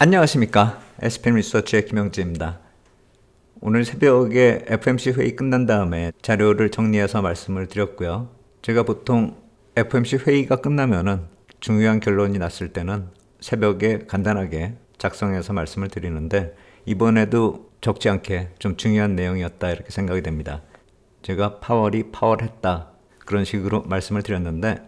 안녕하십니까. SPM 리서치의 김영재입니다. 오늘 새벽에 FOMC 회의 끝난 다음에 자료를 정리해서 말씀을 드렸고요. 제가 보통 FOMC 회의가 끝나면은 중요한 결론이 났을 때는 새벽에 간단하게 작성해서 말씀을 드리는데, 이번에도 적지 않게 좀 중요한 내용이었다 이렇게 생각이 됩니다. 제가 파월이 파월했다 그런 식으로 말씀을 드렸는데,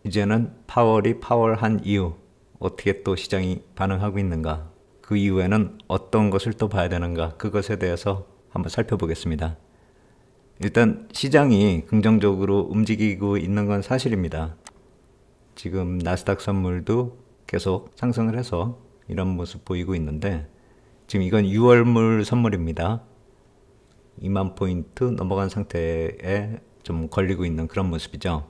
이제는 파월이 파월한 이유, 어떻게 또 시장이 반응하고 있는가, 그 이후에는 어떤 것을 또 봐야 되는가, 그것에 대해서 한번 살펴보겠습니다. 일단 시장이 긍정적으로 움직이고 있는 건 사실입니다. 지금 나스닥 선물도 계속 상승을 해서 이런 모습 보이고 있는데, 지금 이건 6월물 선물입니다. 2만 포인트 넘어간 상태에 좀 걸리고 있는 그런 모습이죠.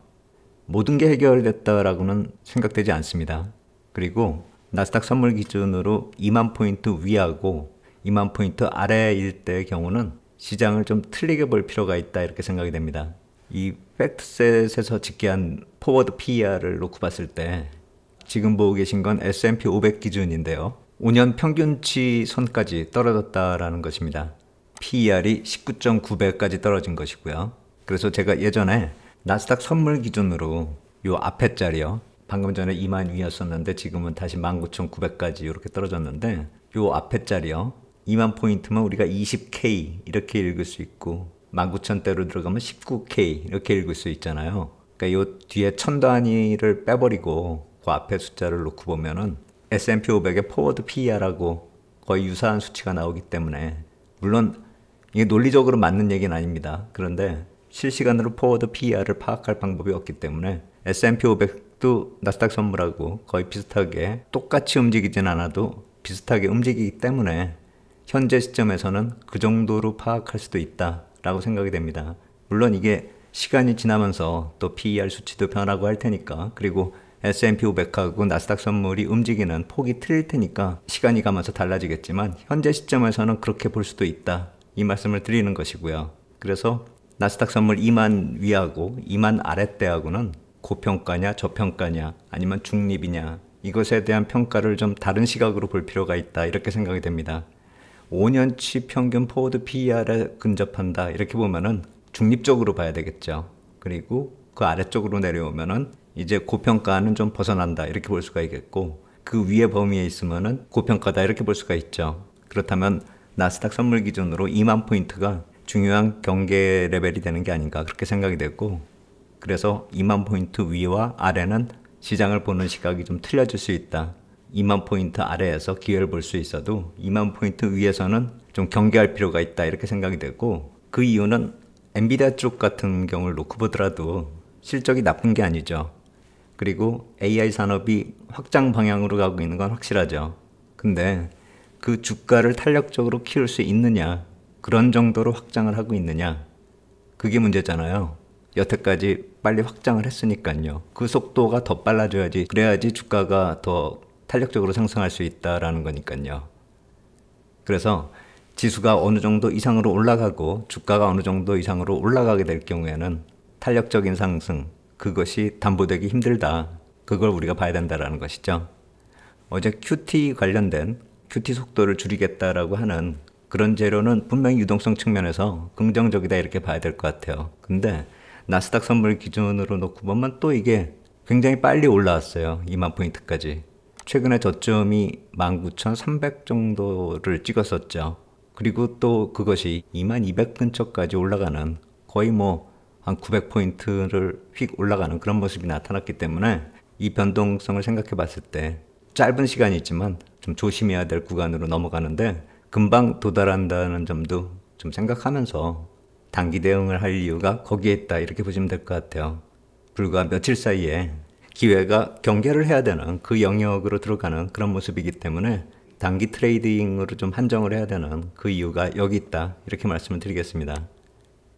모든 게 해결됐다라고는 생각되지 않습니다. 그리고 나스닥 선물 기준으로 2만 포인트 위하고 2만 포인트 아래일 때의 경우는 시장을 좀 틀리게 볼 필요가 있다 이렇게 생각이 됩니다. 이 팩트셋에서 집계한 포워드 PER을 놓고 봤을 때 지금 보고 계신 건 S&P 500 기준인데요. 5년 평균치 선까지 떨어졌다라는 것입니다. PER이 19.9배까지 떨어진 것이고요. 그래서 제가 예전에 나스닥 선물 기준으로 요 앞에 자리요, 방금 전에 2만 위였었는데 지금은 다시 19,900까지 이렇게 떨어졌는데, 요 앞에 자리요, 2만 포인트면 우리가 20K 이렇게 읽을 수 있고 19,000대로 들어가면 19K 이렇게 읽을 수 있잖아요. 그러니까 요 뒤에 1000 단위를 빼버리고 그 앞에 숫자를 놓고 보면은 S&P 500의 포워드 PER하고 거의 유사한 수치가 나오기 때문에, 물론 이게 논리적으로 맞는 얘기는 아닙니다. 그런데 실시간으로 포워드 PER를 파악할 방법이 없기 때문에 S&P 500도 나스닥 선물하고 거의 비슷하게 똑같이 움직이진 않아도 비슷하게 움직이기 때문에 현재 시점에서는 그 정도로 파악할 수도 있다라고 생각이 됩니다. 물론 이게 시간이 지나면서 또 PER 수치도 변하고 할 테니까, 그리고 S&P 500하고 나스닥 선물이 움직이는 폭이 틀릴 테니까 시간이 가면서 달라지겠지만, 현재 시점에서는 그렇게 볼 수도 있다, 이 말씀을 드리는 것이고요. 그래서 나스닥 선물 2만 위하고 2만 아랫대하고는 고평가냐 저평가냐 아니면 중립이냐, 이것에 대한 평가를 좀 다른 시각으로 볼 필요가 있다 이렇게 생각이 됩니다. 5년치 평균 포워드 PER에 근접한다 이렇게 보면은 중립적으로 봐야 되겠죠. 그리고 그 아래쪽으로 내려오면은 이제 고평가는 좀 벗어난다 이렇게 볼 수가 있겠고, 그 위에 범위에 있으면은 고평가다 이렇게 볼 수가 있죠. 그렇다면 나스닥 선물 기준으로 2만 포인트가 중요한 경계 레벨이 되는 게 아닌가 그렇게 생각이 됐고, 그래서 2만 포인트 위와 아래는 시장을 보는 시각이 좀 틀려질 수 있다. 2만 포인트 아래에서 기회를 볼 수 있어도 2만 포인트 위에서는 좀 경계할 필요가 있다 이렇게 생각이 됐고, 그 이유는 엔비디아 쪽 같은 경우를 놓고 보더라도 실적이 나쁜 게 아니죠. 그리고 AI 산업이 확장 방향으로 가고 있는 건 확실하죠. 근데 그 주가를 탄력적으로 키울 수 있느냐, 그런 정도로 확장을 하고 있느냐, 그게 문제잖아요. 여태까지 빨리 확장을 했으니까요. 그 속도가 더 빨라져야지, 그래야지 주가가 더 탄력적으로 상승할 수 있다라는 거니까요. 그래서 지수가 어느 정도 이상으로 올라가고 주가가 어느 정도 이상으로 올라가게 될 경우에는 탄력적인 상승, 그것이 담보되기 힘들다, 그걸 우리가 봐야 된다라는 것이죠. 어제 QT 관련된 QT 속도를 줄이겠다라고 하는 그런 재료는 분명히 유동성 측면에서 긍정적이다 이렇게 봐야 될 것 같아요. 근데 나스닥 선물 기준으로 놓고 보면 또 이게 굉장히 빨리 올라왔어요. 2만 포인트까지. 최근에 저점이 19,300 정도를 찍었었죠. 그리고 또 그것이 2만 200 근처까지 올라가는, 거의 뭐 한 900포인트를 휙 올라가는 그런 모습이 나타났기 때문에, 이 변동성을 생각해 봤을 때 짧은 시간이 있지만 좀 조심해야 될 구간으로 넘어가는데, 금방 도달한다는 점도 좀 생각하면서 단기 대응을 할 이유가 거기에 있다 이렇게 보시면 될 것 같아요. 불과 며칠 사이에 기회가 경계를 해야 되는 그 영역으로 들어가는 그런 모습이기 때문에 단기 트레이딩으로 좀 한정을 해야 되는 그 이유가 여기 있다 이렇게 말씀을 드리겠습니다.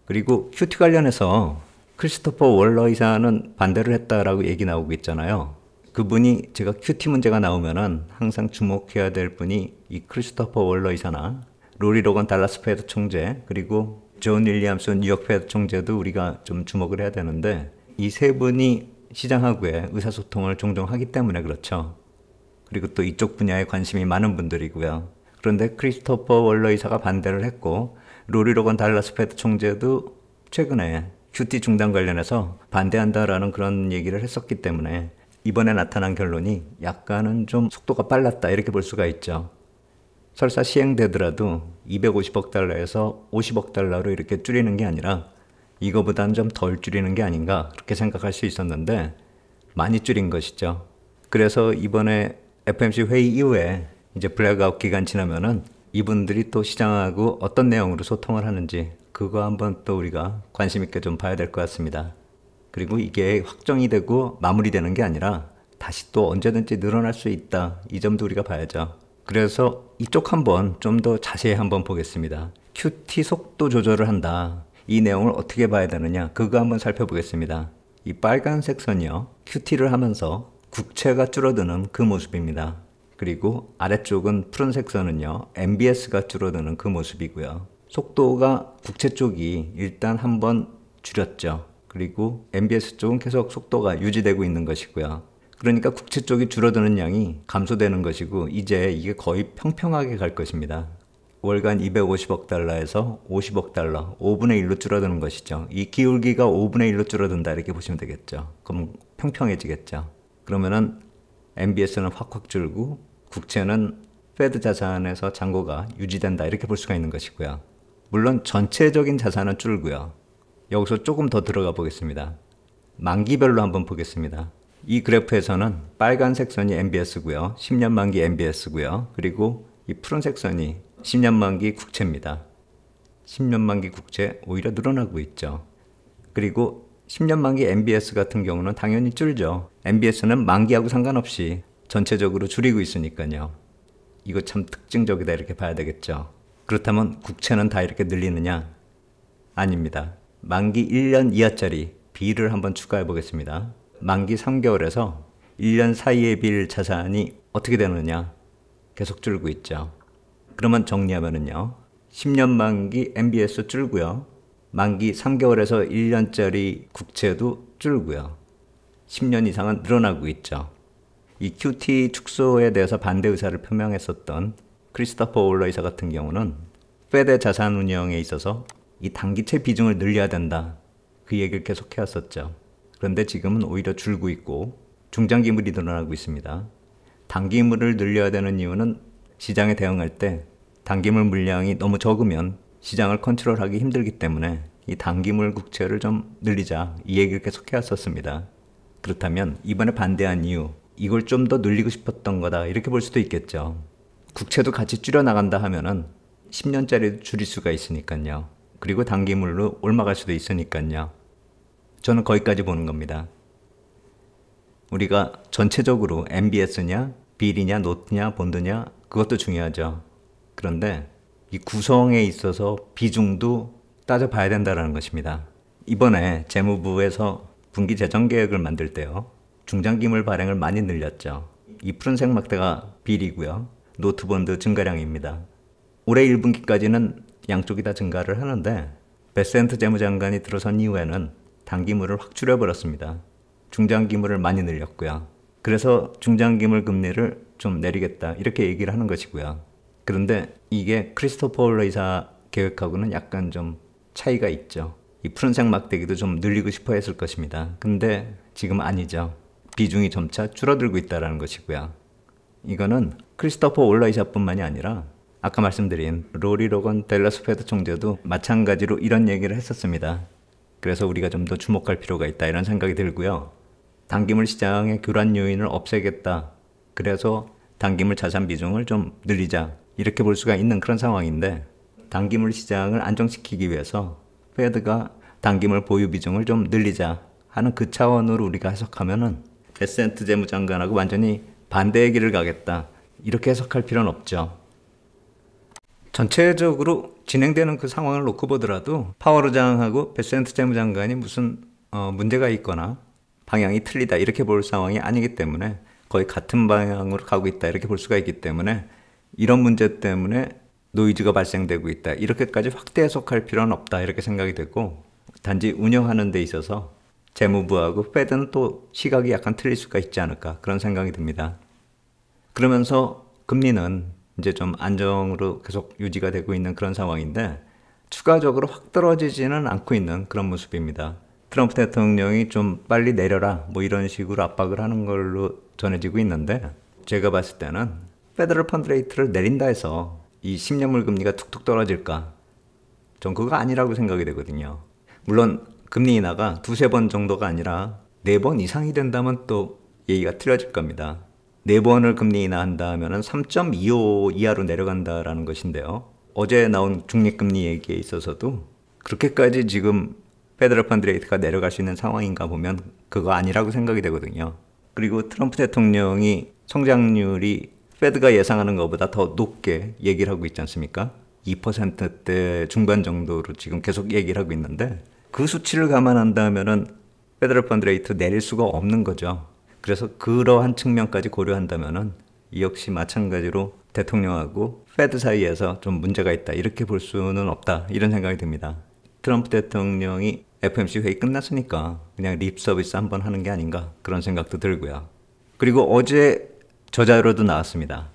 그리고 QT 관련해서 크리스토퍼 월러 이사는 반대를 했다라고 얘기 나오고 있잖아요. 그분이, 제가 QT 문제가 나오면은 항상 주목해야 될 분이 이 크리스토퍼 월러 이사나 로리 로건 달라스 페드 총재, 그리고 존 윌리엄스 뉴욕 페드 총재도 우리가 좀 주목을 해야 되는데, 이 세 분이 시장하고의 의사소통을 종종 하기 때문에 그렇죠. 그리고 또 이쪽 분야에 관심이 많은 분들이고요. 그런데 크리스토퍼 월러 이사가 반대를 했고 로리 로건 달러스 페드 총재도 최근에 QT 중단 관련해서 반대한다라는 그런 얘기를 했었기 때문에 이번에 나타난 결론이 약간은 좀 속도가 빨랐다 이렇게 볼 수가 있죠. 설사 시행되더라도 250억 달러에서 50억 달러로 이렇게 줄이는 게 아니라 이거보다는 좀 덜 줄이는 게 아닌가 그렇게 생각할 수 있었는데 많이 줄인 것이죠. 그래서 이번에 FOMC 회의 이후에 이제 블랙아웃 기간 지나면은 이분들이 또 시장하고 어떤 내용으로 소통을 하는지 그거 한번 또 우리가 관심 있게 좀 봐야 될 것 같습니다. 그리고 이게 확정이 되고 마무리되는 게 아니라 다시 또 언제든지 늘어날 수 있다. 이 점도 우리가 봐야죠. 그래서 이쪽 한번 좀 더 자세히 한번 보겠습니다. QT 속도 조절을 한다. 이 내용을 어떻게 봐야 되느냐 그거 한번 살펴보겠습니다. 이 빨간색 선이요. QT를 하면서 국채가 줄어드는 그 모습입니다. 그리고 아래쪽은 푸른색 선은요. MBS가 줄어드는 그 모습이고요. 속도가 국채 쪽이 일단 한번 줄였죠. 그리고 MBS 쪽은 계속 속도가 유지되고 있는 것이고요. 그러니까 국채 쪽이 줄어드는 양이 감소되는 것이고 이제 이게 거의 평평하게 갈 것입니다. 월간 250억 달러에서 50억 달러, 5분의 1로 줄어드는 것이죠. 이 기울기가 5분의 1로 줄어든다 이렇게 보시면 되겠죠. 그럼 평평해지겠죠. 그러면은 MBS는 확확 줄고 국채는 페드 자산에서 잔고가 유지된다 이렇게 볼 수가 있는 것이고요. 물론 전체적인 자산은 줄고요. 여기서 조금 더 들어가 보겠습니다. 만기별로 한번 보겠습니다. 이 그래프에서는 빨간색 선이 MBS고요. 10년 만기 MBS고요. 그리고 이 푸른색 선이 10년 만기 국채입니다. 10년 만기 국채 오히려 늘어나고 있죠. 그리고 10년 만기 MBS 같은 경우는 당연히 줄죠. MBS는 만기하고 상관없이 전체적으로 줄이고 있으니까요. 이거 참 특징적이다 이렇게 봐야 되겠죠. 그렇다면 국채는 다 이렇게 늘리느냐? 아닙니다. 만기 1년 이하짜리 B를 한번 추가해 보겠습니다. 만기 3개월에서 1년 사이에 빌 자산이 어떻게 되느냐? 계속 줄고 있죠. 그러면 정리하면은요. 10년 만기 MBS 줄고요. 만기 3개월에서 1년짜리 국채도 줄고요. 10년 이상은 늘어나고 있죠. 이 QT 축소에 대해서 반대 의사를 표명했었던 크리스토퍼 월러 이사 같은 경우는 페드 자산 운영에 있어서 이 단기채 비중을 늘려야 된다. 그 얘기를 계속 해왔었죠. 그런데 지금은 오히려 줄고 있고 중장기물이 늘어나고 있습니다. 단기물을 늘려야 되는 이유는 시장에 대응할 때 단기물 물량이 너무 적으면 시장을 컨트롤하기 힘들기 때문에 이 단기물 국채를 좀 늘리자 이 얘기를 계속 해왔었습니다. 그렇다면 이번에 반대한 이유 이걸 좀 더 늘리고 싶었던 거다 이렇게 볼 수도 있겠죠. 국채도 같이 줄여나간다 하면은 10년짜리도 줄일 수가 있으니까요. 그리고 단기물로 올라갈 수도 있으니까요. 저는 거기까지 보는 겁니다. 우리가 전체적으로 MBS냐, 빌이냐, 노트냐, 본드냐 그것도 중요하죠. 그런데 이 구성에 있어서 비중도 따져봐야 된다는 것입니다. 이번에 재무부에서 분기 재정 계획을 만들 때요. 중장기물 발행을 많이 늘렸죠. 이 푸른색 막대가 빌이고요. 노트 본드 증가량입니다. 올해 1분기까지는 양쪽이 다 증가를 하는데 베센트 재무장관이 들어선 이후에는 단기물을 확 줄여버렸습니다. 중장기물을 많이 늘렸고요. 그래서 중장기물 금리를 좀 내리겠다 이렇게 얘기를 하는 것이고요. 그런데 이게 크리스토퍼 월러 이사 계획하고는 약간 좀 차이가 있죠. 이 푸른색 막대기도 좀 늘리고 싶어 했을 것입니다. 근데 지금 아니죠. 비중이 점차 줄어들고 있다는 것이고요. 이거는 크리스토퍼 월러 이사뿐만이 아니라 아까 말씀드린 로리 로건 달러스 페드 총재도 마찬가지로 이런 얘기를 했었습니다. 그래서 우리가 좀 더 주목할 필요가 있다 이런 생각이 들고요. 단기물 시장의 교란 요인을 없애겠다. 그래서 단기물 자산 비중을 좀 늘리자. 이렇게 볼 수가 있는 그런 상황인데 단기물 시장을 안정시키기 위해서 페드가 단기물 보유 비중을 좀 늘리자 하는 그 차원으로 우리가 해석하면은 베센트 재무장관하고 완전히 반대의 길을 가겠다. 이렇게 해석할 필요는 없죠. 전체적으로 진행되는 그 상황을 놓고 보더라도 파월 의장하고 베센트 재무장관이 무슨 문제가 있거나 방향이 틀리다 이렇게 볼 상황이 아니기 때문에 거의 같은 방향으로 가고 있다 이렇게 볼 수가 있기 때문에 이런 문제 때문에 노이즈가 발생되고 있다 이렇게까지 확대 해석할 필요는 없다 이렇게 생각이 되고 단지 운영하는 데 있어서 재무부하고 페드는 또 시각이 약간 틀릴 수가 있지 않을까 그런 생각이 듭니다. 그러면서 금리는 이제 좀 안정으로 계속 유지가 되고 있는 그런 상황인데 추가적으로 확 떨어지지는 않고 있는 그런 모습입니다. 트럼프 대통령이 좀 빨리 내려라 뭐 이런 식으로 압박을 하는 걸로 전해지고 있는데 제가 봤을 때는 페더럴 펀드 레이트를 내린다 해서 이 10년물 금리가 툭툭 떨어질까? 전 그거 아니라고 생각이 되거든요. 물론 금리 인하가 두세 번 정도가 아니라 4번 이상이 된다면 또 얘기가 틀려질 겁니다. 4번을 금리 인하한다 하면 3.25 이하로 내려간다라는 것인데요. 어제 나온 중립금리 얘기에 있어서도 그렇게까지 지금 페더럴 펀드 레이트가 내려갈 수 있는 상황인가 보면 그거 아니라고 생각이 되거든요. 그리고 트럼프 대통령이 성장률이 페드가 예상하는 것보다 더 높게 얘기를 하고 있지 않습니까? 2%대 중반 정도로 지금 계속 얘기를 하고 있는데 그 수치를 감안한다면은 페더럴 펀드 레이트 내릴 수가 없는 거죠. 그래서 그러한 측면까지 고려한다면은 이 역시 마찬가지로 대통령하고 페드 사이에서 좀 문제가 있다 이렇게 볼 수는 없다 이런 생각이 듭니다. 트럼프 대통령이 FOMC 회의 끝났으니까 그냥 립 서비스 한번 하는 게 아닌가 그런 생각도 들고요. 그리고 어제 저자료도 나왔습니다.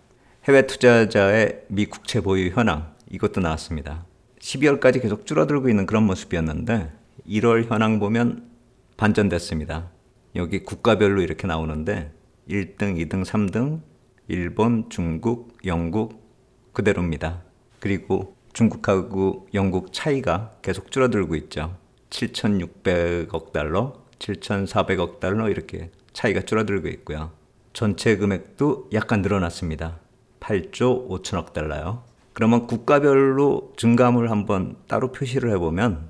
해외 투자자의 미 국채 보유 현황 이것도 나왔습니다. 12월까지 계속 줄어들고 있는 그런 모습이었는데 1월 현황 보면 반전됐습니다. 여기 국가별로 이렇게 나오는데 1등, 2등, 3등 일본, 중국, 영국 그대로입니다. 그리고 중국하고 영국 차이가 계속 줄어들고 있죠. 7,600억 달러, 7,400억 달러 이렇게 차이가 줄어들고 있고요. 전체 금액도 약간 늘어났습니다. 8조 5천억 달러요. 그러면 국가별로 증감을 한번 따로 표시를 해보면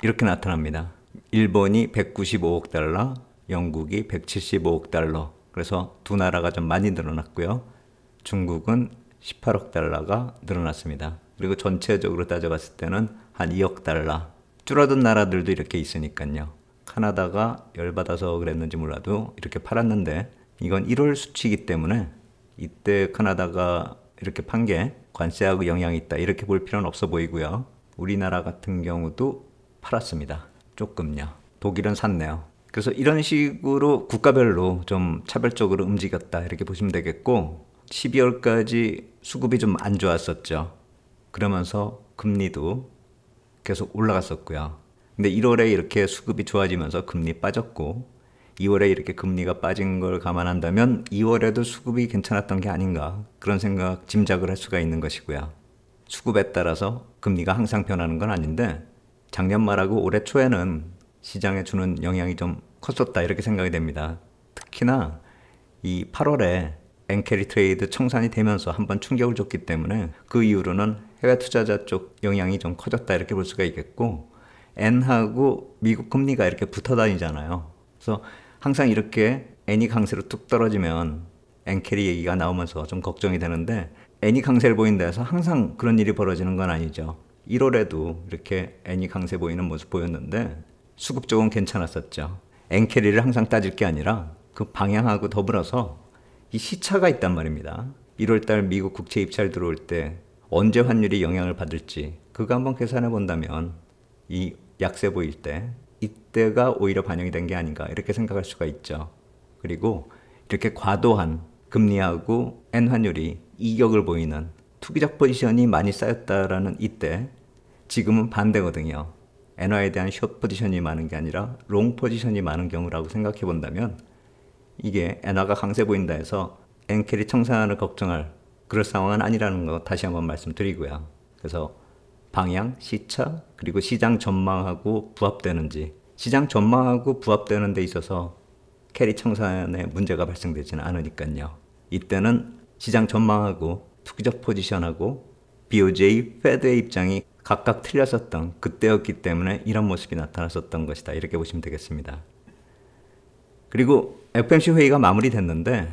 이렇게 나타납니다. 일본이 195억 달러, 영국이 175억 달러. 그래서 두 나라가 좀 많이 늘어났고요. 중국은 18억 달러가 늘어났습니다. 그리고 전체적으로 따져봤을 때는 한 2억 달러. 줄어든 나라들도 이렇게 있으니까요. 카나다가 열받아서 그랬는지 몰라도 이렇게 팔았는데 이건 1월 수치이기 때문에 이때 카나다가 이렇게 판 게 관세하고 영향이 있다 이렇게 볼 필요는 없어 보이고요. 우리나라 같은 경우도 팔았습니다. 조금요. 독일은 샀네요. 그래서 이런 식으로 국가별로 좀 차별적으로 움직였다 이렇게 보시면 되겠고 12월까지 수급이 좀 안 좋았었죠. 그러면서 금리도 계속 올라갔었고요. 근데 1월에 이렇게 수급이 좋아지면서 금리 빠졌고 2월에 이렇게 금리가 빠진 걸 감안한다면 2월에도 수급이 괜찮았던 게 아닌가 그런 생각 짐작을 할 수가 있는 것이고요. 수급에 따라서 금리가 항상 변하는 건 아닌데 작년 말하고 올해 초에는 시장에 주는 영향이 좀 컸었다 이렇게 생각이 됩니다. 특히나 이 8월에 엔캐리 트레이드 청산이 되면서 한번 충격을 줬기 때문에 그 이후로는 해외 투자자 쪽 영향이 좀 커졌다 이렇게 볼 수가 있겠고 엔하고 미국 금리가 이렇게 붙어 다니잖아요. 그래서 항상 이렇게 엔이 강세로 뚝 떨어지면 엔캐리 얘기가 나오면서 좀 걱정이 되는데 엔이 강세를 보인다 해서 항상 그런 일이 벌어지는 건 아니죠. 1월에도 이렇게 엔이 강세 보이는 모습 보였는데 수급 쪽은 괜찮았었죠. 엔캐리를 항상 따질 게 아니라 그 방향하고 더불어서 이 시차가 있단 말입니다. 1월달 미국 국채 입찰 들어올 때 언제 환율이 영향을 받을지 그거 한번 계산해 본다면 이 약세 보일 때 이때가 오히려 반영이 된 게 아닌가 이렇게 생각할 수가 있죠. 그리고 이렇게 과도한 금리하고 엔 환율이 이격을 보이는 투기적 포지션이 많이 쌓였다라는 이때 지금은 반대거든요. 엔화에 대한 숏 포지션이 많은 게 아니라 롱 포지션이 많은 경우라고 생각해 본다면 이게 엔화가 강세 보인다 해서 엔캐리 청산을 걱정할 그럴 상황은 아니라는 거 다시 한번 말씀드리고요. 그래서 방향, 시차, 그리고 시장 전망하고 부합되는지 시장 전망하고 부합되는 데 있어서 캐리 청산에 문제가 발생되지는 않으니까요. 이때는 시장 전망하고 투기적 포지션하고 BOJ, 페드의 입장이 각각 틀렸었던 그때였기 때문에 이런 모습이 나타났었던 것이다. 이렇게 보시면 되겠습니다. 그리고 FOMC 회의가 마무리됐는데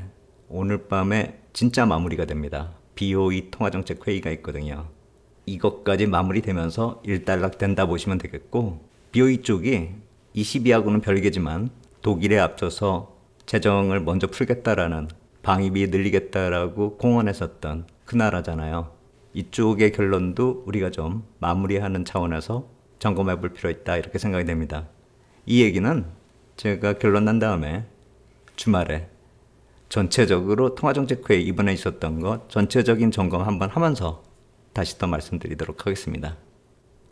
오늘 밤에 진짜 마무리가 됩니다. BOE 통화정책 회의가 있거든요. 이것까지 마무리되면서 일단락된다 보시면 되겠고 BOE 쪽이 ECB하고는 별개지만 독일에 앞서서 재정을 먼저 풀겠다라는 방위비 늘리겠다라고 공언했었던 그 나라잖아요. 이쪽의 결론도 우리가 좀 마무리하는 차원에서 점검해 볼 필요 있다 이렇게 생각이 됩니다. 이 얘기는 제가 결론 난 다음에 주말에 전체적으로 통화정책회의 이번에 있었던 것 전체적인 점검 한번 하면서 다시 더 말씀드리도록 하겠습니다.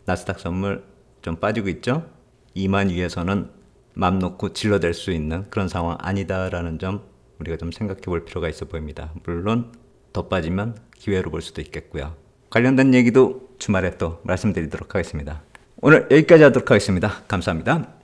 나스닥 선물 좀 빠지고 있죠? 2만 위에서는 맘 놓고 질러댈 수 있는 그런 상황 아니다라는 점 우리가 좀 생각해 볼 필요가 있어 보입니다. 물론 더 빠지면 기회로 볼 수도 있겠고요. 관련된 얘기도 주말에 또 말씀드리도록 하겠습니다. 오늘 여기까지 하도록 하겠습니다. 감사합니다.